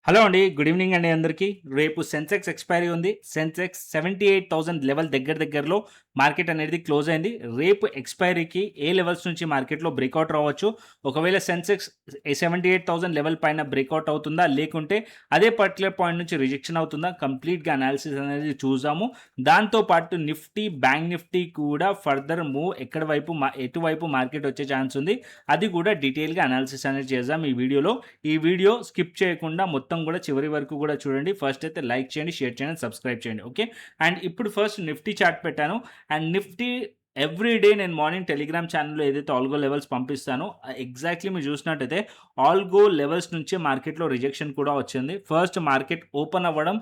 Hello అండి. Good evening అండి అందరికీ. రేపు సెన్సెక్స్ ఎక్స్‌పైరీ ఉంది. సెన్సెక్స్ 78,000 లెవెల్ దగ్గరలో మార్కెట్ అనేది క్లోజ్ అయింది. రేపు ఎక్స్‌పైరీకి ఏ లెవెల్స్ నుంచి మార్కెట్‌లో బ్రేకౌట్ రావచ్చు. ఒకవేళ సెన్సెక్స్ 78,000 లెవెల్ పైన బ్రేకౌట్ అవుతుందా? లేకుంటే అదే పర్టిక్యులర్ పాయింట్ నుంచి రిజెక్షన్ అవుతుందా? కంప్లీట్‌గా అనాలిసిస్ అనేది చూద్దాము. దాంతో పాటు నిఫ్టీ, బ్యాంక్ నిఫ్టీ కూడా ఫర్దర్ మూవ్ ఎటువైపు మార్కెట్ వచ్చే ఛాన్స్ ఉంది. అది కూడా డీటెయిల్‌గా అనాలిసిస్ అనేది చేద్దాం ఈ వీడియోలో. ఈ వీడియో స్కిప్ చేయకుండా మొత్తం కూడా చివరి వరకు కూడా చూడండి. ఫస్ట్ అయితే లైక్ చేయండి, షేర్ చేయండి, సబ్స్క్రైబ్ చేయండి. ఓకే. అండ్ ఇప్పుడు ఫస్ట్ నిఫ్టీ చార్ట్ పెట్టాను. అండ్ నిఫ్టీ ఎవ్రీ డే నేను మార్నింగ్ టెలిగ్రామ్ ఛానల్లో ఏదైతే ఆల్గో లెవెల్స్ పంపిస్తానో ఎగ్జాక్ట్లీ మీరు చూసినట్టయితే ఆల్గో లెవెల్స్ నుంచి మార్కెట్లో రిజెక్షన్ కూడా వచ్చింది. ఫస్ట్ మార్కెట్ ఓపెన్ అవ్వడం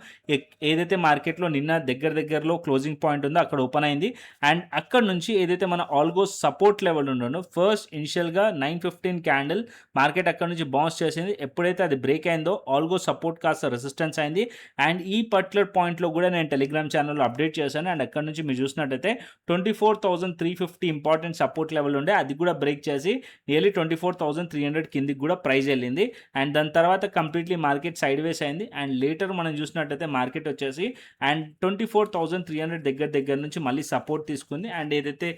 ఏదైతే మార్కెట్లో నిన్న దగ్గరలో క్లోజింగ్ పాయింట్ ఉందో అక్కడ ఓపెన్ అయింది. అండ్ అక్కడ నుంచి ఏదైతే మన ఆల్గో సపోర్ట్ లెవెల్ ఉండో ఫస్ట్ ఇనిషియల్గా 915 క్యాండిల్ మార్కెట్ అక్కడ నుంచి బౌన్స్ చేసింది. ఎప్పుడైతే అది బ్రేక్ అయిందో ఆల్గో సపోర్ట్ కాస్త రెసిస్టెన్స్ అయింది. అండ్ ఈ పర్టికులర్ పాయింట్లో కూడా నేను టెలిగ్రామ్ ఛానల్లో అప్డేట్ చేశాను. అండ్ అక్కడ నుంచి మీరు చూసినట్టయితే 24,350 ఇంపార్టెంట్ సపోర్ట్ లెవెల్ ఉండే అది కూడా బ్రేక్ చేసి నియర్లీ 24,300 కిందికి కూడా ప్రైస్ వెళ్ళింది. అండ్ దాని తర్వాత కంప్లీట్లీ మార్కెట్ సైడ్ వేస్ అయింది. అండ్ లేటర్ మనం చూసినట్టయితే మార్కెట్ వచ్చేసి అండ్ 24,300 దగ్గర నుంచి మళ్ళీ సపోర్ట్ తీసుకుంది. అండ్ ఏదైతే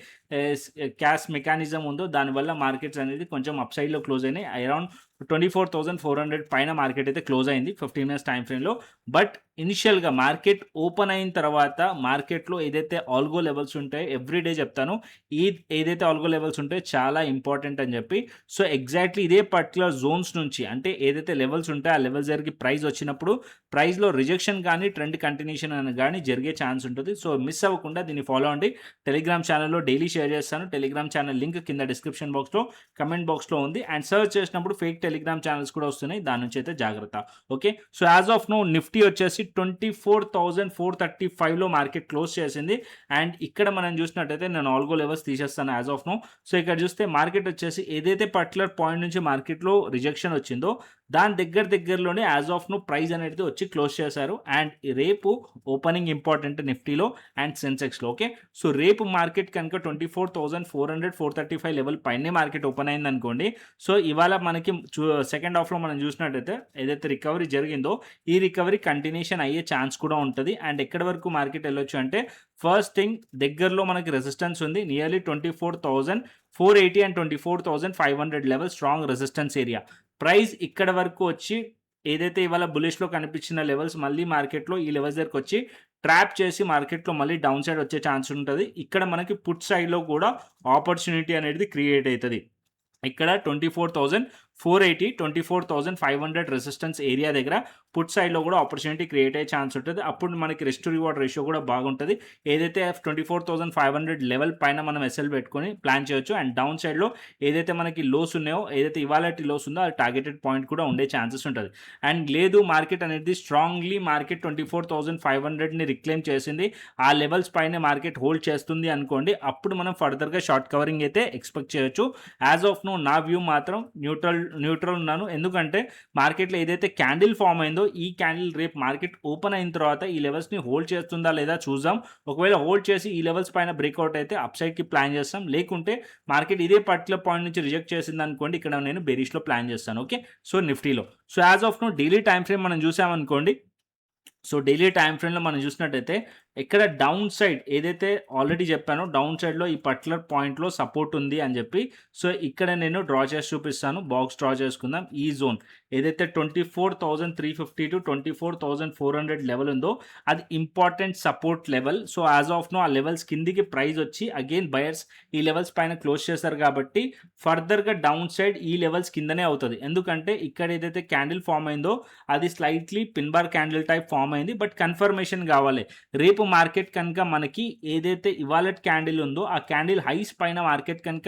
క్యాష్ మెకానిజం ఉందో దానివల్ల మార్కెట్స్ అనేది కొంచెం అప్ సైడ్లో క్లోజ్ అయినాయి. అరౌండ్ 24,400 పైన మార్కెట్ అయితే క్లోజ్ అయింది 15 మినిట్స్ టైం ఫ్రేమ్లో. బట్ ఇనిషియల్గా మార్కెట్ ఓపెన్ అయిన తర్వాత మార్కెట్లో ఏదైతే ఆల్గో లెవెల్స్ ఉంటాయో ఎవ్రీడే చెప్తాను ఏదైతే ఆల్గో లెవెల్స్ ఉంటాయో చాలా ఇంపార్టెంట్ అని చెప్పి. సో ఎగ్జాక్ట్లీ ఇదే పర్టికులర్ జోన్స్ నుంచి అంటే ఏదైతే లెవెల్స్ ఉంటాయో ఆ లెవెల్స్ దగ్గరికి ప్రైస్ వచ్చినప్పుడు ప్రైస్లో రిజెక్షన్ కానీ ట్రెండ్ కంటిన్యూషన్ అని కానీ జరిగే ఛాన్స్ ఉంటుంది. సో మిస్ అవ్వకుండా దీన్ని ఫాలో అండి. టెలిగ్రామ్ ఛానల్లో డైలీ షేర్ చేస్తాను. టెలిగ్రామ్ ఛానల్ లింక్ కింద డిస్క్రిప్షన్ బాక్స్లో కమెంట్ బాక్స్లో ఉంది. అండ్ సర్చ్ చేసినప్పుడు ఫేక్ టెలిగ్రామ్ ఛానల్స్ కూడా వస్తున్నాయి. దాని నుంచి అయితే జాగ్రత్త. Okay. So as of now Nifty వచ్చేసి 24,435లో మార్కెట్ క్లోజ్ చేసింది. అండ్ ఇక్కడ మనం చూసినట్టయితే నేను ఆల్గో లెవెల్స్ తీసేస్తాను యాజ్ ఆఫ్ నో. సో ఇక్కడ చూస్తే మార్కెట్ వచ్చేసి ఏదైతే పర్టికులర్ పాయింట్ నుంచి మార్కెట్లో రిజెక్షన్ వచ్చిందో దాని దగ్గరలోనే యాజ్ ఆఫ్ నో ప్రైస్ అనేది వచ్చి క్లోజ్ చేశారు. అండ్ రేపు ఓపెనింగ్ ఇంపార్టెంట్ నిఫ్టీలో అండ్ సెన్సెక్స్లో. ఓకే. సో రేపు మార్కెట్ కనుక 24,435 లెవెల్ పైనే మార్కెట్ ఓపెన్ అయింది అనుకోండి. సో ఇవాళ మనకి సెకండ్ హాఫ్లో మనం చూసినట్టయితే ఏదైతే రికవరీ జరిగిందో ఈ రికవరీ కంటిన్యూషన్ అయ్యే ఛాన్స్ కూడా ఉంటుంది. అండ్ ఎక్కడి వరకు మార్కెట్ వెళ్ళొచ్చు అంటే ఫస్ట్ థింగ్ దగ్గరలో మనకి రెసిస్టెన్స్ ఉంది nearly 24,480 and 24,500 level strong resistance area. Price ఇక్కడ వరకు వచ్చి ఏదైతే ఇవాళ బులిష్లో కనిపించిన లెవెల్స్ మళ్ళీ మార్కెట్లో ఈ లెవెల్స్ దగ్గరకు వచ్చి ట్రాప్ చేసి మార్కెట్లో మళ్ళీ డౌన్ సైడ్ వచ్చే ఛాన్స్ ఉంటుంది. ఇక్కడ మనకి పుట్ సైడ్లో కూడా ఆపర్చునిటీ అనేది క్రియేట్ అవుతుంది. ఇక్కడ 24,480 24,500 రెసిస్టెన్స్ ఏరియా దగ్గర పుట్ సైడ్లో కూడా ఆపర్చునిటీ క్రియేట్ అయ్యే ఛాన్స్ ఉంటుంది. అప్పుడు మనకి రిస్క్ టు రివార్డ్ రేషియో కూడా బాగుంటుంది. ఏదైతే 24,500 లెవెల్ పైన మనం ఎస్ఎల్ పెట్టుకొని ప్లాన్ చేయొచ్చు. అండ్ డౌన్ సైడ్లో ఏదైతే మనకి లోస్ ఉన్నాయో ఏదైతే ఇవాళ లోస్ ఉందో అది టార్గెటెడ్ పాయింట్ కూడా ఉండే ఛాన్సెస్ ఉంటుంది. అండ్ లేదు మార్కెట్ అనేది స్ట్రాంగ్లీ మార్కెట్ 24,500ని రిక్లెయిమ్ చేసింది ఆ లెవెల్స్ పైన మార్కెట్ హోల్డ్ చేస్తుంది అనుకోండి. అప్పుడు మనం ఫర్దర్గా షార్ట్ కవరింగ్ అయితే ఎక్స్పెక్ట్ చేయొచ్చు. యాజ్ ఆఫ్ నో నా వ్యూ మాత్రం న్యూట్రల్ ఉన్నాను. ఎందుకంటే మార్కెట్లో ఏదైతే క్యాండిల్ ఫామ్ అయిందో ఈ క్యాండిల్ రేపు మార్కెట్ ఓపెన్ అయిన తర్వాత ఈ లెవెల్స్ని హోల్డ్ చేస్తుందా లేదా చూద్దాం. ఒకవేళ హోల్డ్ చేసి ఈ లెవెల్స్ పైన బ్రేక్అవుట్ అయితే అప్ సైడ్కి ప్లాన్ చేస్తాం. లేకుంటే మార్కెట్ ఇదే పర్టికులర్ పాయింట్ నుంచి రిజెక్ట్ చేసింది అనుకోండి ఇక్కడ నేను బెరిష్లో ప్లాన్ చేస్తాను. ఓకే. సో నిఫ్టీలో so as of now daily time frame మనం చూసామనుకోండి. సో డైలీ టైం ఫ్రేమ్లో మనం చూసినట్టయితే ఇక్కడ డౌన్ సైడ్ ఏదైతే ఆల్రెడీ చెప్పానో డౌన్ సైడ్లో ఈ పర్టికులర్ పాయింట్లో సపోర్ట్ ఉంది అని చెప్పి. సో ఇక్కడ నేను డ్రా చేసి చూపిస్తాను. బాక్స్ డ్రా చేసుకుందాం. ఈ జోన్ ఏదైతే 24,350 టు 24,400 లెవెల్ ఉందో అది important support level. So as of now ఆ లెవెల్స్ కిందికి ప్రైస్ వచ్చి అగైన్ బయర్స్ ఈ లెవెల్స్ పైన క్లోజ్ చేశారు కాబట్టి ఫర్దర్గా డౌన్ సైడ్ ఈ లెవెల్స్ కిందనే అవుతుంది. ఎందుకంటే ఇక్కడ ఏదైతే క్యాండిల్ ఫామ్ అయిందో అది slightly pin bar candle type form అయింది. బట్ కన్ఫర్మేషన్ కావాలి. రేపు మార్కెట్ కనుక మనకి ఏదైతే ఇవాళ క్యాండిల్ ఉందో ఆ క్యాండిల్ హైస్ పైన మార్కెట్ కనుక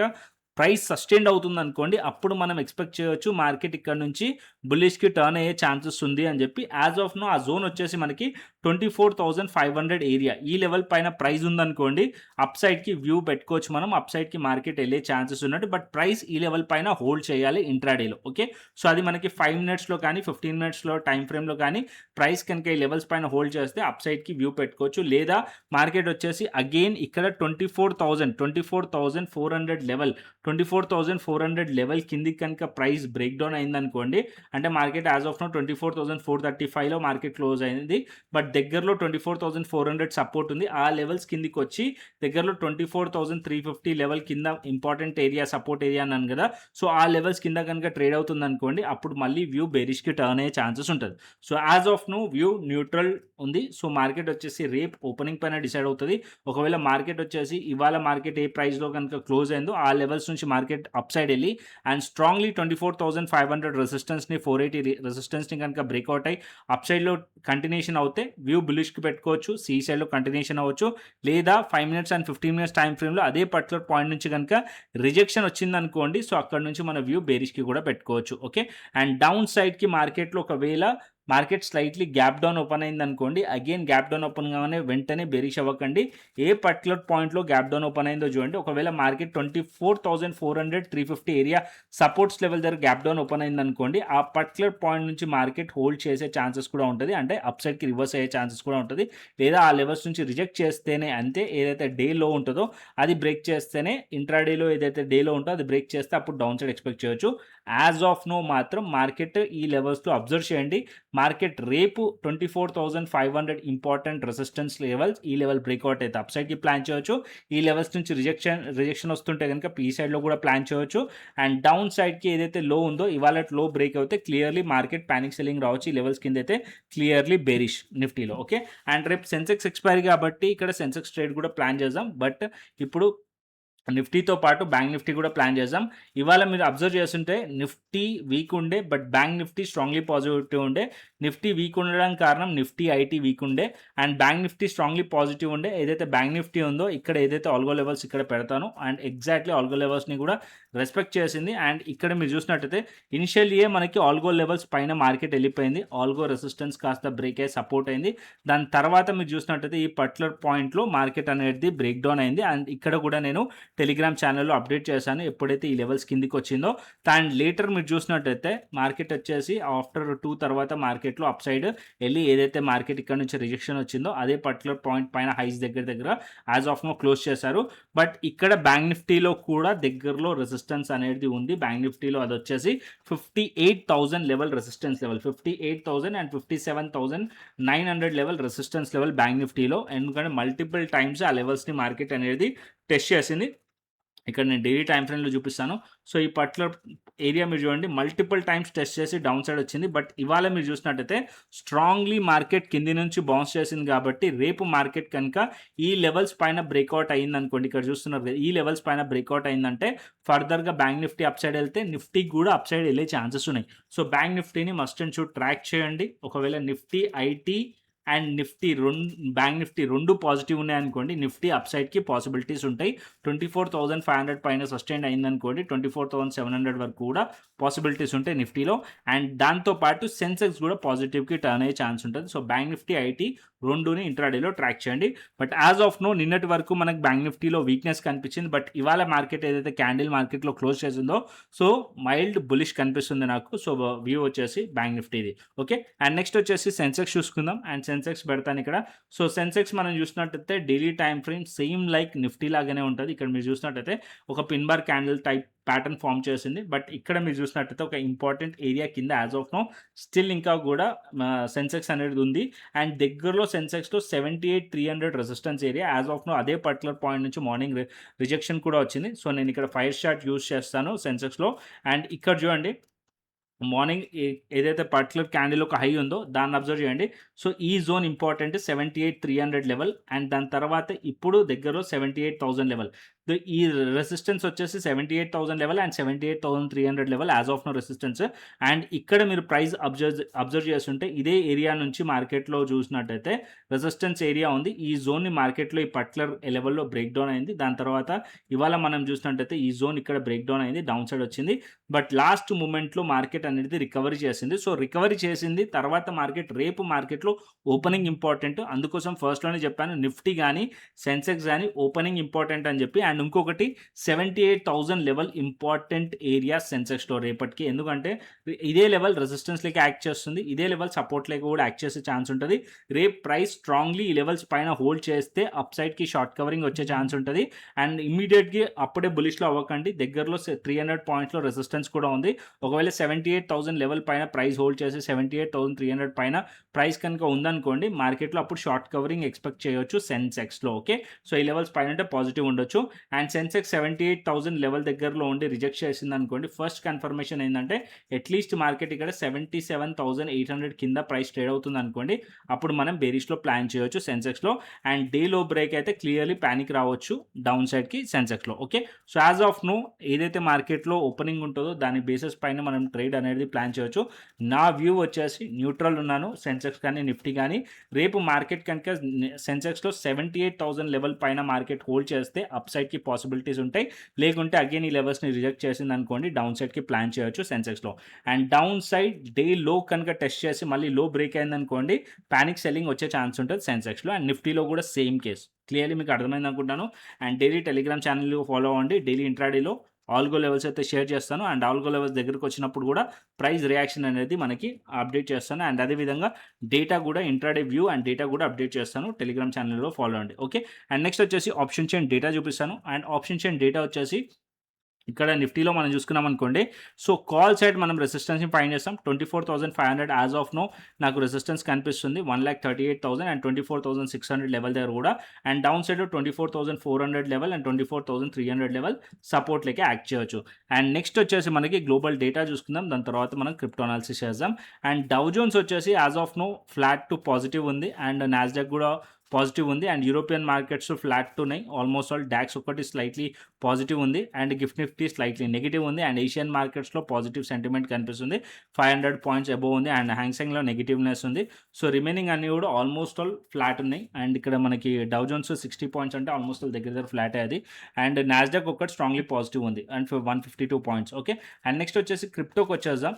ప్రైస్ సస్టైన్ అవుతుంది అనుకోండి. అప్పుడు మనం ఎక్స్పెక్ట్ చేయొచ్చు మార్కెట్ ఇక్కడ నుంచి బుల్లిష్కి టర్న్ అయ్యే ఛాన్సెస్ ఉంది అని చెప్పి. యాజ్ ఆఫ్ నో ఆ జోన్ వచ్చేసి మనకి 24,500 ఏరియా ఈ లెవెల్ పైన ప్రైస్ ఉందనుకోండి, అప్ సైడ్కి వ్యూ పెట్టుకోవచ్చు మనం, అప్ సైడ్కి మార్కెట్ వెళ్ళే ఛాన్సెస్ ఉన్నట్టు. బట్ ప్రైస్ ఈ లెవెల్ పైన హోల్డ్ చేయాలి ఇంట్రాడేలో. ఓకే, సో అది మనకి 5 మినిట్స్లో కానీ 15 మినిట్స్లో టైం ఫ్రేమ్లో కానీ ప్రైస్ కనుక ఈ లెవెల్స్ పైన హోల్డ్ చేస్తే అప్ సైడ్కి వ్యూ పెట్టుకోవచ్చు. లేదా మార్కెట్ వచ్చేసి అగైన్ ఇక్కడ 24,400 లెవెల్ 24,400 లెవెల్ కిందికి కనుక ప్రైస్ బ్రేక్ డౌన్ అయిందనుకోండి, అంటే మార్కెట్ యాజ్ ఆఫ్ నో 24,435లో మార్కెట్ క్లోజ్ అయింది. బట్ దగ్గరలో 24,400 సపోర్ట్ ఉంది. ఆ లెవెల్స్ కిందికి వచ్చి దగ్గరలో 24,350 లెవెల్ కింద ఇంపార్టెంట్ ఏరియా, సపోర్ట్ ఏరియా అన్నాను కదా. సో ఆ లెవెల్స్ కింద కనుక ట్రేడ్ అవుతుంది అనుకోండి, అప్పుడు మళ్ళీ వ్యూ బేరిష్కి టర్న్ అయ్యే ఛాన్సెస్ ఉంటుంది. So as of now view neutral ఉంది. సో మార్కెట్ వచ్చేసి రేపు ఓపెనింగ్ పైన డిసైడ్ అవుతుంది. ఒకవేళ మార్కెట్ వచ్చేసి ఇవాళ మార్కెట్ ఏ ప్రైస్లో కనుక క్లోజ్ అయిందో ఆ లెవెల్స్ నుంచి మార్కెట్ అప్ సైడ్ వెళ్ళి అండ్ స్ట్రాంగ్లీ 24,500 రెసిస్టెన్స్ని 480 రెసిస్టెన్స్ని కనుక బ్రేక్అవుట్ అయ్యి అప్ సైడ్లో కంటిన్యూషన్ అవుతే వ్యూ బులిష్కి పెట్టుకోవచ్చు, సి సైడ్లో కంటిన్యూషన్ అవ్వచ్చు. లేదా 5 మినిట్స్ అండ్ 15 మినిట్స్ టైం ఫ్రేమ్లో అదే పర్టికులర్ పాయింట్ నుంచి కనుక రిజెక్షన్ వచ్చిందనుకోండి, సో అక్కడ నుంచి మన వ్యూ బేరిష్కి కూడా పెట్టుకోవచ్చు. ఓకే, అండ్ డౌన్ సైడ్కి మార్కెట్లో ఒకవేళ market slightly gap down open అయింది అనుకోండి, అగైన్ గ్యాప్ డౌన్ ఓపెన్ కాగానే వెంటనే బెరిష్ అవ్వకండి. ఏ పర్టికులర్ పాయింట్లో గ్యాప్ డౌన్ ఓపెన్ అయిందో చూడండి. ఒకవేళ మార్కెట్ 24,400 350 ఏరియా సపోర్ట్స్ లెవెల్ దగ్గర గ్యాప్ డౌన్ ఓపెన్ అయింది అనుకోండి, ఆ పర్టికులర్ పాయింట్ నుంచి మార్కెట్ హోల్డ్ చేసే ఛాన్సెస్ కూడా ఉంటుంది, అంటే అప్ సైడ్కి రివర్స్ అయ్యే ఛాన్సెస్ కూడా ఉంటుంది. లేదా ఆ లెవెల్స్ నుంచి రిజెక్ట్ చేస్తేనే, అంతే ఏదైతే డే లో ఉంటుందో అది బ్రేక్ చేస్తేనే, ఇంట్రాడేలో ఏదైతే డేలో ఉంటుందో అది బ్రేక్ చేస్తే అప్పుడు డౌన్ సైడ్ ఎక్స్పెక్ట్ చేయొచ్చు. యాజ్ ఆఫ్ నో మాత్రం మార్కెట్ ఈ లెవెల్స్లో అబ్జర్వ్ చేయండి. మార్కెట్ రేపు 24,500 ఇంపార్టెంట్ రెసిస్టెన్స్ లెవెల్స్, ఈ లెవెల్ బ్రేక్అవుట్ అయితే అప్ సైడ్కి ప్లాన్ చేయొచ్చు. ఈ లెవెల్స్ నుంచి రిజెక్షన్ వస్తుంటే కనుక పీ సైడ్లో కూడా ప్లాన్ చేయొచ్చు. అండ్ డౌన్ సైడ్కి ఏదైతే లో ఉందో ఇవాళ లో బ్రేక్ అవుతే క్లియర్లీ మార్కెట్ ప్యానిక్ సెల్లింగ్ రావచ్చు. ఈ లెవెల్స్ కింద అయితే క్లియర్లీ బెరిష్ నిఫ్టీలో. ఓకే, అండ్ రేపు సెన్సెక్స్ ఎక్స్పైరీ కాబట్టి ఇక్కడ సెన్సెక్స్ ట్రేడ్ కూడా ప్లాన్ చేద్దాం. బట్ ఇప్పుడు నిఫ్టీతో పాటు బ్యాంక్ నిఫ్టీ కూడా ప్లాన్ చేద్దాం. ఇవాళ మీరు అబ్జర్వ్ చేస్తుంటే నిఫ్టీ వీక్ ఉండే, but bank Nifty strongly positive ఉండే. నిఫ్టీ వీక్ ఉండడానికి కారణం నిఫ్టీ ఐటీ వీక్ ఉండే, and bank Nifty strongly positive ఉండే. ఏదైతే బ్యాంక్ నిఫ్టీ ఉందో ఇక్కడ ఏదైతే ఆల్గో లెవెల్స్ ఇక్కడ పెడతాను, అండ్ ఎగ్జాక్ట్లీ ఆల్గో లెవెల్స్ని కూడా రెస్పెక్ట్ చేసింది. అండ్ ఇక్కడ మీరు చూసినట్టయితే ఇనిషియల్ మనకి ఆల్గో లెవెల్స్ పైన మార్కెట్ వెళ్ళిపోయింది, ఆల్గో రెసిస్టెన్స్ కాస్త బ్రేక్ అయ్యి సపోర్ట్ అయింది. దాని తర్వాత మీరు చూసినట్టయితే ఈ పర్టికులర్ పాయింట్లో మార్కెట్ అనేది బ్రేక్ డౌన్ అయింది. అండ్ ఇక్కడ కూడా నేను టెలిగ్రామ్ ఛానల్లో అప్డేట్ చేశాను ఎప్పుడైతే ఈ లెవెల్స్ కిందికి వచ్చిందో. అండ్ లేటర్ మీరు చూసినట్టయితే మార్కెట్ వచ్చేసి ఆఫ్టర్ 2 తర్వాత మార్కెట్లో అప్ సైడ్ వెళ్ళి ఏదైతే మార్కెట్ ఇక్కడ నుంచి రిజెక్షన్ వచ్చిందో అదే పర్టికులర్ పాయింట్ పైన హైస్ దగ్గర యాజ్ ఆఫ్ నో క్లోజ్ చేశారు. బట్ ఇక్కడ బ్యాంక్ నిఫ్టీలో కూడా దగ్గరలో రెసిస్టెన్స్ అనేది ఉంది. బ్యాంక్ నిఫ్టీలో అది వచ్చేసి 58,000 level resistance level, 58,000 and 57,900 level resistance level bank నిఫ్టీలో. ఎందుకంటే మల్టిపుల్ టైమ్స్ ఆ లెవెల్స్ని మార్కెట్ అనేది టెస్ట్ చేసింది. ఇక్కడ నేను డైలీ టైం ఫ్రేమ్లో చూపిస్తాను. సో ఈ పర్టికులర్ ఏరియా మీరు చూడండి మల్టిపుల్ టైమ్స్ టెస్ట్ చేసి డౌన్ సైడ్ వచ్చింది. బట్ ఇవాళ మీరు చూసినట్టయితే స్ట్రాంగ్లీ మార్కెట్ కింది నుంచి బౌన్స్ చేసింది. కాబట్టి రేపు మార్కెట్ కనుక ఈ లెవెల్స్ పైన బ్రేక్అవుట్ అయ్యింది అనుకోండి, ఇక్కడ చూస్తున్నారు కదా ఈ లెవెల్స్ పైన బ్రేక్అవుట్ అయిందంటే ఫర్దర్గా బ్యాంక్ నిఫ్టీ అప్ సైడ్ వెళ్తే నిఫ్టీకి కూడా అప్ సైడ్ వెళ్ళే ఛాన్సెస్ ఉన్నాయి. సో బ్యాంక్ నిఫ్టీని మస్ట్ అండ్ షుడ్ ట్రాక్ చేయండి. ఒకవేళ Nifty IT and Nifty bank Nifty రెండు పాజిటివ్ ఉన్నాయనుకోండి, నిఫ్టీ అప్ సైడ్కి పాసిబిలిటీస్ ఉంటాయి. 24,500 పైన సస్టైన్ అయిందనుకోండి 24,700 వరకు కూడా పాసిబిలిటీస్ ఉంటాయి నిఫ్టీలో. అండ్ దాంతోపాటు సెన్సెక్స్ కూడా పాజిటివ్కి టర్న్ అయ్యే ఛాన్స్ ఉంటుంది. సో బ్యాంక్ నిఫ్టీ ఐటీ రెండుని ఇంట్రాడేలో ట్రాక్ చేయండి. బట్ యాజ్ ఆఫ్ నో నిన్నటి వరకు మనకు బ్యాంక్ నిఫ్టీలో వీక్నెస్ కనిపించింది. బట్ ఇవాళ మార్కెట్ ఏదైతే క్యాండిల్ మార్కెట్లో క్లోజ్ చేసిందో సో మైల్డ్ బులిష్ కనిపిస్తుంది నాకు. సో వ్యూ వచ్చేసి బ్యాంక్ నిఫ్టీది. ఓకే, అండ్ నెక్స్ట్ వచ్చేసి సెన్సెక్స్ చూసుకుందాం. అండ్ సెన్సెక్స్ పెడతాను ఇక్కడ. సో సెన్సెక్స్ మనం చూసినట్టయితే daily time frame same like Nifty లాగానే ఉంటుంది. ఇక్కడ మీరు చూసినట్టయితే ఒక pin bar candle type pattern form చేసింది. బట్ ఇక్కడ మీరు చూసినట్టయితే ఒక ఇంపార్టెంట్ ఏరియా కింద యాజ్ ఆఫ్ నో స్టిల్ ఇంకా కూడా సెన్సెక్స్ అనేది ఉంది. అండ్ దగ్గరలో సెన్సెక్స్లో 78,300 resistance area as of now అదే పర్టికులర్ పాయింట్ నుంచి మార్నింగ్ రిజెక్షన్ కూడా వచ్చింది. సో నేను ఇక్కడ ఫైర్ షార్ట్ యూజ్ చేస్తాను సెన్సెక్స్లో. అండ్ ఇక్కడ చూడండి మార్నింగ్ ఏదైతే పర్టికులర్ క్యాండిల్ ఒక హై ఉందో దాన్ని అబ్జర్వ్ చేయండి. సో ఈ జోన్ ఇంపార్టెంట్ 78,300 లెవెల్. అండ్ దాని తర్వాత ఇప్పుడు దగ్గరలో 78,000 లెవెల్. ఈ రెసిస్టెన్స్ వచ్చేసి 78,000 level and 78,300 level as of now resistance. And ఇక్కడ మీరు ప్రైస్ అబ్జర్వ్ చేస్తుంటే ఇదే ఏరియా నుంచి మార్కెట్లో చూసినట్టయితే రెసిస్టెన్స్ ఏరియా ఉంది. ఈ జోన్ని మార్కెట్లో ఈ పర్టికులర్ లెవెల్లో బ్రేక్ డౌన్ అయింది. దాని తర్వాత ఇవాళ మనం చూసినట్టయితే ఈ జోన్ ఇక్కడ బ్రేక్ డౌన్ అయింది, డౌన్ సైడ్ వచ్చింది. బట్ లాస్ట్ మూమెంట్లో మార్కెట్ అనేది రికవరీ చేసింది. సో రికవరీ చేసింది తర్వాత మార్కెట్ రేపు మార్కెట్లో ఓపెనింగ్ ఇంపార్టెంట్. అందుకోసం ఫస్ట్లోనే చెప్పాను నిఫ్టీ కానీ సెన్సెక్స్ కానీ ఓపెనింగ్ ఇంపార్టెంట్ అని చెప్పి. అండ్ ఇంకొకటి 78,000 లెవెల్ ఇంపార్టెంట్ ఏరియా సెన్సెక్స్లో రేపటికి. ఎందుకంటే ఇదే లెవెల్ రెసిస్టెన్స్ లేక యాక్ట్ చేస్తుంది, ఇదే లెవెల్ సపోర్ట్ లేక కూడా యాక్ట్ చేసే ఛాన్స్ ఉంటుంది. రేపు ప్రైస్ స్ట్రాంగ్లీ ఈ లెవెల్స్ పైన హోల్డ్ చేస్తే అప్ సైడ్కి షార్ట్ కవరింగ్ వచ్చే ఛాన్స్ ఉంటుంది. అండ్ ఇమీడియట్గా అప్పుడే బులిష్లో అవ్వకండి. దగ్గరలో 300 పాయింట్స్లో రెసిస్టెన్స్ కూడా ఉంది. ఒకవేళ 78,000 లెవెల్ పైన ప్రైస్ హోల్డ్ చేసి 78,300 పైన ప్రైస్ కనుక ఉందనుకోండి మార్కెట్లో అప్పుడు షార్ట్ కవరింగ్ ఎక్స్పెక్ట్ చేయొచ్చు సెన్సెక్స్లో. ఓకే, సో ఈ లెవెల్స్ పైన అంటే పాజిటివ్ ఉండొచ్చు. అండ్ సెన్సెక్స్ 78,000 లెవెల్ దగ్గరలో ఉండి రిజెక్ట్ చేసింది అనుకోండి, ఫస్ట్ కన్ఫర్మేషన్ ఏంటంటే అట్లీస్ట్ మార్కెట్ ఇక్కడ 77,800 కింద ప్రైస్ ట్రేడ్ అవుతుంది అనుకోండి, అప్పుడు మనం బేరిష్లో ప్లాన్ చేయొచ్చు సెన్సెక్స్లో. అండ్ డే లో బ్రేక్ అయితే క్లియర్లీ ప్యానిక్ రావచ్చు డౌన్ సైడ్కి సెన్సెక్స్లో. Okay, so as of no ఏదైతే మార్కెట్లో ఓపెనింగ్ ఉంటుందో దాని బేసిస్ పైన మనం ట్రేడ్ అనేది ప్లాన్ చేయొచ్చు. నా వ్యూ వచ్చేసి న్యూట్రల్ ఉన్నాను, సెన్సెక్స్ కానీ నిఫ్టీ కానీ. రేపు మార్కెట్ కనుక సెన్సెక్స్లో 78,000 లెవెల్ పైన మార్కెట్ హోల్డ్ చేస్తే అప్ సైడ్కి పాసిబిలిటీస్ ఉంటాయి. లేకుంటే అగైన్ ఈ లెవెల్స్ని రిజెక్ట్ చేసింది అనుకోండి డౌన్ సైడ్కి ప్లాన్ చేయొచ్చు సెన్సెక్స్లో. అండ్ డౌన్ సైడ్ డే లో కనుక టెస్ట్ చేసి మళ్ళీ లో బ్రేక్ అయింది అనుకోండి ప్యానిక్ సెల్లింగ్ వచ్చే ఛాన్స్ ఉంటుంది సెన్సెక్స్లో. అండ్ నిఫ్టీలో కూడా సేమ్ కేస్. క్లియర్లీ మీకు అర్థమైంది అనుకుంటాను. And daily Telegram channel follow అవ్వండి. డైలీ ఇంట్రాడేలో ఆల్గో లెవెల్స్ అయితే షేర్ చేస్తాను. అండ్ ఆల్గో లెవెల్స్ దగ్గరకు వచ్చినప్పుడు కూడా ప్రైస్ రియాక్షన్ అనేది మనకి అప్డేట్ చేస్తాను. అండ్ అదేవిధంగా డేటా కూడా ఇంట్రాడే వ్యూ అండ్ డేటా కూడా అప్డేట్ చేస్తాను. టెలిగ్రామ్ ఛానల్లో ఫాలో అవ్వండి. ఓకే, అండ్ నెక్స్ట్ వచ్చేసి ఆప్షన్ చైన్ డేటా చూపిస్తాను. అండ్ ఆప్షన్ చైన్ డేటా వచ్చేసి ఇక్కడ నిఫ్టీలో మనం చూసుకున్నాం అనుకోండి, సో కాల్ సైడ్ మనం రెసిస్టెన్స్ని ఫైండ్ చేస్తాం. 24,500 యాజ్ ఆఫ్ నో నాకు రెసిస్టెన్స్ కనిపిస్తుంది. 1,38,000 అండ్ 24,600 లెవెల్ దగ్గర కూడా. And down side 24,400 level and 24,300 level support లెక్క యాక్ట్ చేయొచ్చు. అండ్ నెక్స్ట్ వచ్చేసి మనకి గ్లోబల్ డేటా చూసుకుందాం, దాని తర్వాత మనం క్రిప్టో అనాలిసిస్ చేద్దాం. అండ్ డౌ జోన్స్ వచ్చేసి as of now flat to positive ఉంది. అండ్ నాస్డాక్ కూడా పాజిటివ్ ఉంది. అండ్ యూరోపియన్ మార్కెట్స్ ఫ్లాట్ ఉన్నాయి ఆల్మోస్ట్ ఆల్. డాక్స్ ఒకటి స్లైట్లీ పాజిటివ్ ఉంది. And gift Nifty slightly negative ఉంది. అండ్ ఏషియన్ మార్కెట్స్లో పాజిటివ్ సెంటిమెంట్ కనిపిస్తుంది, 500 పాయింట్స్ అబోవ్ ఉంది. అండ్ హ్యాంగ్సెంగ్లో నెగిటివ్నెస్ ఉంది. సో రిమైనింగ్ అన్ని కూడా ఆల్మోస్ట్ ఆల్ ఫ్లాట్ ఉన్నాయి. అండ్ ఇక్కడ మనకి డౌ జోన్స్ 60 పాయింట్స్ అంటే ఆల్మోస్ట్ ఆల్ దగ్గర ఫ్లాట్ అది. అండ్ నాస్డాక్ ఒకటి స్ట్రాంగ్లీ పాజిటివ్ ఉంది and 152 points. Okay, and next వచ్చేసి క్రిప్టోకి వచ్చేద్దాం.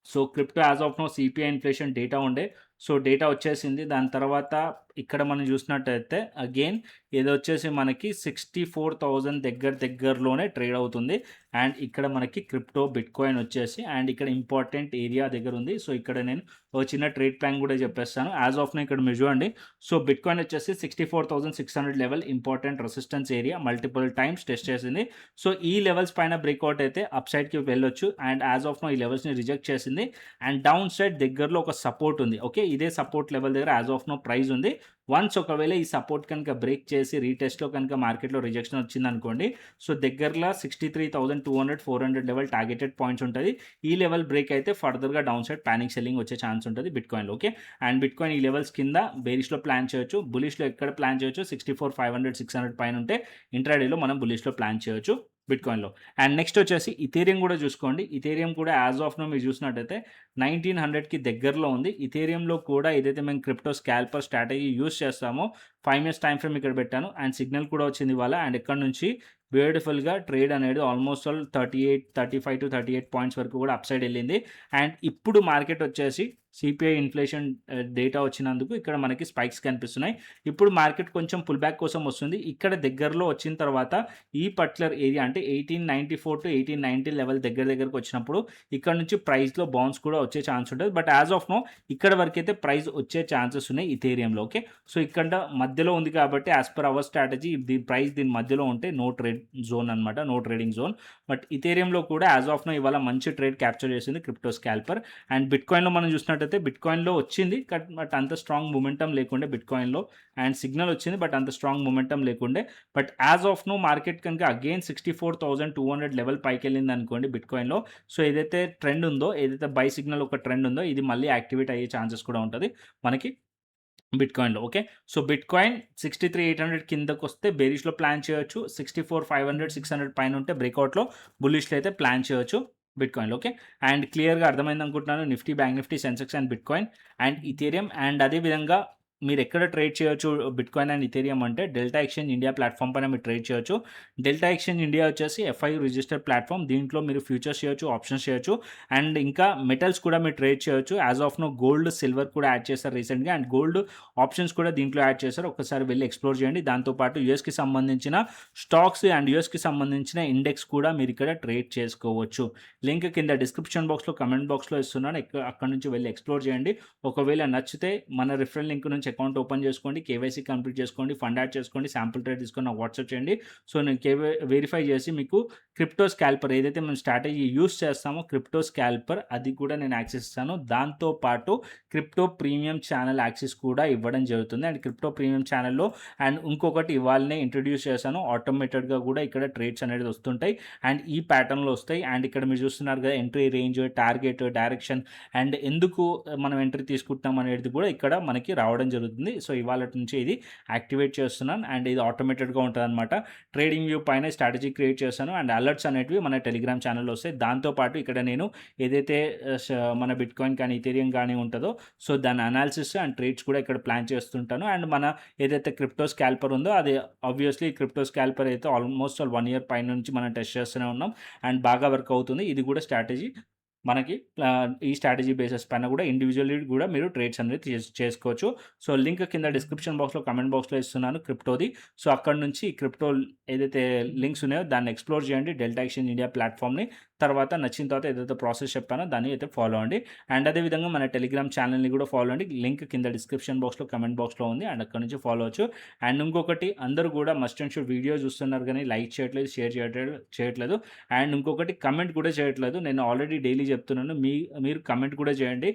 So crypto as of now CPI inflation data ఉండే, సో డేటా వచ్చేసింది. దాని తర్వాత ఇక్కడ మనం చూసినట్టయితే అగైన్ ఇది వచ్చేసి మనకి 64,000 దగ్గరలోనే ట్రేడ్ అవుతుంది. అండ్ ఇక్కడ మనకి క్రిప్టో బిట్ కాయిన్ వచ్చేసి అండ్ ఇక్కడ ఇంపార్టెంట్ ఏరియా దగ్గర ఉంది. సో ఇక్కడ నేను ఒక చిన్న ట్రేడ్ ప్లాన్ కూడా చెప్పేస్తాను. యాజ్ ఆఫ్ నో ఇక్కడ మీరు చూడండి, సో బిట్ కాయిన్ వచ్చేసి 64,600 level important resistance area multiple times test చేసింది. సో ఈ లెవెల్స్ పైన బ్రేక్అవుట్ అయితే అప్ సైడ్కి వెళ్ళొచ్చు. అండ్ యాజ్ ఆఫ్ నో ఈ లెవెల్స్ని రిజెక్ట్ చేసింది. అండ్ డౌన్ సైడ్ దగ్గరలో ఒక సపోర్ట్ ఉంది. ఓకే, ఇదే సపోర్ట్ లెవెల్ దగ్గర యాజ్ ఆఫ్ నో ప్రైస్ ఉంది. వన్స్ ఒకవేళ ఈ సపోర్ట్ కనుక బ్రేక్ చేసి రీటెస్ట్లో కనుక మార్కెట్లో రిజెక్షన్ వచ్చింది అనుకోండి, సో దగ్గరలో 63,200 400 లెవెల్ టార్గెటెడ్ పాయింట్స్ ఉంటుంది. ఈ లెవెల్ బ్రేక్ అయితే ఫర్దర్గా డౌన్ సైడ్ ప్యానిక్ సెల్లింగ్ వచ్చే ఛాన్స్ ఉంటుంది బిట్ కాయిన్లో. ఓకే, అండ్ బిట్ కాయిన్ ఈ లెవెల్స్ కింద బేరిష్లో ప్లాన్ చేయొచ్చు, బులిష్లో ఎక్కడ ప్లాన్ చేయొచ్చు 64,500 600 పైన ఉంటే ఇంట్రాడేలో మనం బులిష్లో ప్లాన్ చేయొచ్చు బిట్ కాయిన్లో. అండ్ నెక్స్ట్ వచ్చేసి ఇథేరియం కూడా చూసుకోండి. ఇథేరియం కూడా యాజ్ ఆఫ్ నో మీరు చూసినట్టయితే 1900కి దగ్గరలో ఉంది. ఇథేరియంలో కూడా ఏదైతే మేము క్రిప్టో స్కాల్పర్ స్ట్రాటజీ యూస్ చేస్తామో 5 minutes టైం ఫ్రేమ్ ఇక్కడ పెట్టాను. అండ్ సిగ్నల్ కూడా వచ్చింది ఇవాళ. అండ్ ఇక్కడ నుంచి బ్యూటిఫుల్గా ట్రేడ్ అనేది ఆల్మోస్ట్ ఆల్ 35 to 38 పాయింట్స్ వరకు కూడా అప్ సైడ్ వెళ్ళింది. అండ్ ఇప్పుడు మార్కెట్ వచ్చేసి సిపిఐ ఇన్ఫ్లేషన్ డేటా వచ్చినందుకు ఇక్కడ మనకి స్పైక్స్ కనిపిస్తున్నాయి. ఇప్పుడు మార్కెట్ కొంచెం పుల్ బ్యాక్ కోసం వస్తుంది. ఇక్కడ దగ్గరలో వచ్చిన తర్వాత ఈ పర్టికులర్ ఏరియా అంటే 1894 to 1890 లెవెల్ దగ్గరకు వచ్చినప్పుడు ఇక్కడ నుంచి ప్రైస్లో బౌన్స్ కూడా వచ్చే ఛాన్స్ ఉంటుంది. బట్ యాజ్ ఆఫ్ నో ఇక్కడ వరకు అయితే ప్రైస్ వచ్చే ఛాన్సెస్ ఉన్నాయి ఇథేరియంలో. ఓకే, సో ఇక్కడ మధ్యలో ఉంది కాబట్టి as per our strategy price దీని మధ్యలో ఉంటే నో ట్రేడ్ జోన్ అనమాట, నో ట్రేడింగ్ జోన్. బట్ ఇథేరియంలో కూడా యాజ్ ఆఫ్ నో ఇవాళ మంచి ట్రేడ్ క్యాప్చర్ చేసింది క్రిప్టో స్కాల్పర్. అండ్ బిట్ కాయిన్లో మనం చూసినట్టయితే బిట్ కాయిన్లో వచ్చింది బట్ అంత స్ట్రాంగ్ మూమెంటం లేకుండే బిట్ కాయిన్లో. అండ్ సిగ్నల్ వచ్చింది బట్ అంత స్ట్రాంగ్ మూమెంటం లేకుండే. But as of now market కనుక అగైన్ 64,200 లెవెల్ పైకి వెళ్ళింది అనుకోండి బిట్ కాయిన్లో, సో ఏదైతే ట్రెండ్ ఉందో, ఏదైతే బై సిగ్నల్ ఒక ట్రెండ్ ఉందో ఇది మళ్ళీ యాక్టివేట్ అయ్యే ఛాన్సెస్ కూడా ఉంటుంది మనకి బిట్‌కాయిన్‌లో. ఓకే. సో, బిట్‌కాయిన్ 63,800 కిందకొస్తే బేరిష్‌లో ప్లాన్ చేయొచ్చు. 64,500, 600 పైనుంటే బ్రేకౌట్‌లో బుల్లిష్‌లో అయితే ప్లాన్ చేయొచ్చు బిట్‌కాయిన్‌లో. ఓకే. అండ్ క్లియర్‌గా అర్థమైందనుకుంటున్నాను. Nifty, bank Nifty, Sensex and bitcoin and Ethereum and అదే విధంగా మీరెక్కడ ట్రేడ్ చేయొచ్చు బిట్‌కాయిన్ అండ్ ఇథీరియం అంటే డెల్టా ఎక్స్‌చేంజ్ ఇండియా ప్లాట్‌ఫామ్ పైన మీరు ట్రేడ్ చేయొచ్చు. డెల్టా ఎక్స్‌చేంజ్ ఇండియా వచ్చేసి ఎఫ్ఐయు రిజిస్టర్డ్ ప్లాట్‌ఫామ్. దీంట్లో మీరు ఫ్యూచర్స్ చేయొచ్చు, ఆప్షన్స్ చేయొచ్చు అండ్ ఇంకా మెటల్స్ కూడా మీరు ట్రేడ్ చేయొచ్చు. As of now gold, silver కూడా యాడ్ చేశారు రీసెంట్‌గా అండ్ గోల్డ్ ఆప్షన్స్ కూడా దీంట్లో యాడ్ చేశారు. ఒక్కసారి వెళ్లి ఎక్స్‌ప్లోర్ చేయండి. దాంతో పాటు యూఎస్‌కి సంబంధించిన స్టాక్స్ అండ్ యూఎస్‌కి సంబంధించిన ఇండెక్స్ కూడా మీరిక్కడ ట్రేడ్ చేసుకోవచ్చు. లింక్ కింద డిస్క్రిప్షన్ బాక్స్‌లో, కామెంట్ బాక్స్‌లో ఇస్తున్నాను. అక్కడి నుంచి వెళ్లి ఎక్స్‌ప్లోర్ చేయండి. ఒకవేళ నచ్చితే మన రిఫరల్ లింక్ నుంచి అకౌంట్ ఓపెన్ చేసుకోండి. కేవైసీ కంప్లీట్ చేసుకోండి. ఫండ్ యాడ్ చేసుకోండి. శాంపుల్ ట్రేడ్ తీసుకొని నాకు వాట్సాప్ చేయండి. సో, నేను వెరిఫై చేసి మీకు క్రిప్టో స్కాల్పర్ ఏదైతే మేము స్ట్రాటజీ యూజ్ చేస్తామో క్రిప్టో స్కాల్పర్ అది కూడా నేను యాక్సెస్ ఇస్తాను. దాంతో పాటు క్రిప్టో ప్రీమియం ఛానల్ యాక్సెస్ కూడా ఇవ్వడం జరుగుతుంది. అండ్ క్రిప్టో ప్రీమియం ఛానల్‌లో అండ్ ఇంకొకటి ఇవాళనే ఇంట్రొడ్యూస్ చేశాను. ఆటోమేటెడ్‌గా కూడా ఇక్కడ ట్రేడ్స్ అనేది వస్తుంటాయి. అండ్ ఈ ప్యాటర్న్‌లో వస్తాయి. అండ్ ఇక్కడ మీరు చూస్తున్నారు కదా entry range, target, direction and ఎందుకు మనం ఎంట్రీ తీసుకుంటున్నాం అనేది కూడా ఇక్కడ మనకి రావడం జరుగుతుంది. సో, ఇవాళటి నుంచి ఇది యాక్టివేట్ చేస్తున్నాను. అండ్ ఇది ఆటోమేటెడ్‌గా ఉంటదనమాట. ట్రేడింగ్ వ్యూ పైన స్ట్రాటజీ క్రియేట్ చేశాను. అండ్ అలర్ట్స్ అనేటివి మన టెలిగ్రామ్ ఛానల్‌లో వస్తాయి. దాంతో పాటు ఇక్కడ నేను ఏదైతే ఆహ్, ష మన బిట్‌కాయిన్ కానీ, ఇథీరియం గాని ఉంటదో సో, దాని అనాలిసిస్ అండ్ ట్రేడ్స్ కూడా ఇక్కడ ప్లాన్ చేస్తుంటాను. అండ్ మన ఏదైతే క్రిప్టో స్కాల్పర్ ఉందో అది ఆబ్వియస్‌లీ క్రిప్టో స్కాల్పర్ అయితే ఆల్మోస్ట్ 1 ఇయర్ పైనుంచి మనం టెస్ట్ చేస్తూనే ఉన్నాం. అండ్ బాగా వర్క్ అవుతుంది. ఇది కూడా స్ట్రాటజీ మనకి ఈ స్ట్రాటజీ బేసిస్ పైన కూడా ఇండివిడ్యువల్లీ కూడా మీరు ట్రేడ్స్ అనేది చేసుకోవచ్చు. సో, లింక్ కింద డిస్క్రిప్షన్ బాక్స్‌లో, కామెంట్ బాక్స్‌లో ఇస్తున్నాను క్రిప్టోది. సో, అక్కడి నుంచి క్రిప్టో ఏదైతే లింక్స్ ఉన్నాయో దాన్ని ఎక్స్‌ప్లోర్ చేయండి. డెల్టా ఎక్స్‌చేంజ్ ఇండియా ప్లాట్‌ఫామ్‌ని. తర్వాత నచ్చిన తర్వాత ఏదైతే ప్రాసెస్ చెప్పానో దాన్ని అయితే ఫాలో అవ్వండి. అండ్ అదే విధంగా మన టెలిగ్రామ్ ఛానెల్‌ని కూడా ఫాలో అవ్వండి. లింక్ కింద డిస్క్రిప్షన్ బాక్స్‌లో, కామెంట్ బాక్స్‌లో ఉంది. అండ్ అక్కడి నుంచి ఫాలో అవ్వచ్చు. అండ్ ఇంకొకటి అందరూ కూడా మస్ట్ అండ్ షుడ్ వీడియో చూస్తున్నారు గానీ లైక్ చేయట్లేదు, షేర్ చేయట్లేదు. అండ్ ఇంకొకటి కమెంట్ కూడా చేయట్లేదు. నేను ఆల్రెడీ డైలీ చెప్తున్నాను. మీరు కమెంట్ కూడా చేయండి.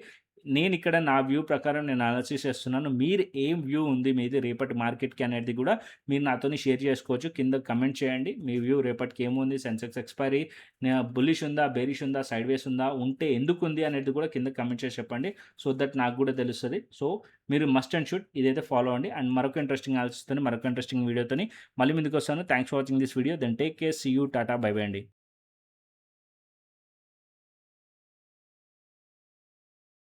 నేనిక్కడ నా వ్యూ ప్రకారం నేను అనాలిసిస్ చేస్తున్నాను. మీరు ఏం వ్యూ ఉంది మీది రేపటి మార్కెట్‌కి అనేది కూడా మీరు నాతోని షేర్ చేసుకోవచ్చు. కింద కమెంట్ చేయండి. మీ వ్యూ రేపటికి ఏముంది? సెన్సెక్స్ ఎక్స్‌పైరీ బుల్లిష్ ఉందా? బేరిష్ ఉందా? సైడ్‌వేస్ ఉందా? ఉంటే ఎందుకుంది? అనేది కూడా కింద కమెంట్ చేసి చెప్పండి. సో దట్ నాకు కూడా తెలుస్తది. సో, మీరు మస్ట్ అండ్ షుడ్ ఇదైతే ఫాలో అవ్వండి. అండ్ మరొక ఇంట్రెస్టింగ్ అనాలిసిస్‌తోని, మరొక ఇంట్రెస్టింగ్ వీడియోతోని మళ్ళీ ముందుకొస్తాను. Thanks for watching this video. Then take care. See you. టాటా. బై బై అండి.